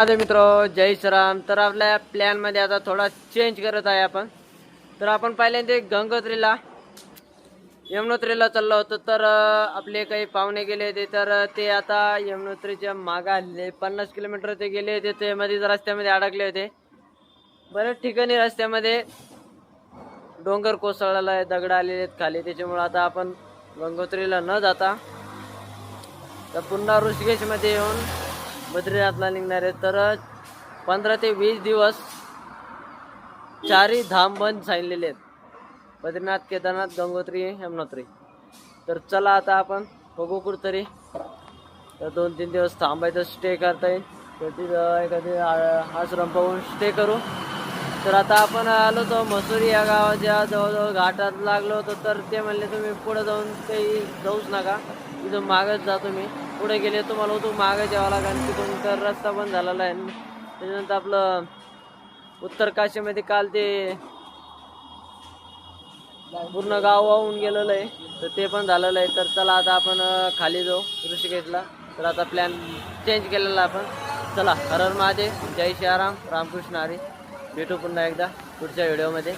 माझे मित्र जय श्रीराम. तर आपल्या प्लॅन मध्ये आता थोडा चेंज करत आहे आपण. तर आपण पहिल्यांदा गंगोत्रीला यमुनोत्रीला चाललो होतो. तर आपले काही पाहुणे गेले होते, तर ते आता यमुनोत्रीच्या मागे आलेले 50 किलोमीटर ते गेले होते. ते मध्ये रस्त्यामध्ये अडकले होते. बऱ्याच ठिकाणी रस्त्यामध्ये डोंगर कोसळलेला आहे, दगड आलेले आहेत खाली. त्याच्यामुळे आता आपण गंगोत्रीला न जाता तर पुन्हा ऋषिकेश मध्ये येऊन बद्रीनाथला निघणार आहे. तर 15 ते 20 दिवस चारही धाम बंद सांगितलेले आहेत, बद्रीनाथ, केदारनाथ, गंगोत्री, यमुनोत्री. तर चला आता आपण बघू कुठतरी. तर 2-3 दिवस थांबायचं, स्टे करता येईल. तर तिथं एखादी आश्रम पाहून स्टे करू. तर आता आपण आलो होतो मसुरी या गावाच्या जवळजवळ घाटात लागलो होतो. तर ते म्हणले तुम्ही पुढे जाऊन काही जाऊच नका, इथून मागच जा. तुम्ही पुढे गेले तुम्हाला उतून मागं यावं लागेल तिथून, तर रस्ता बंद झालेला आहे. त्याच्यानंतर आपलं उत्तर काशीमध्ये काल ते पूर्ण गाव वाहून गेलेलं आहे, तर ते पण झालेलं आहे. तर चला आता आपण खाली जाऊ ऋषिकेशला. तर आता प्लॅन चेंज केलेला आपण. चला, हर हर महादेव, जय श्रीराम, रामकृष्ण हरी. भेटू पुन्हा एकदा पुढच्या व्हिडिओमध्ये.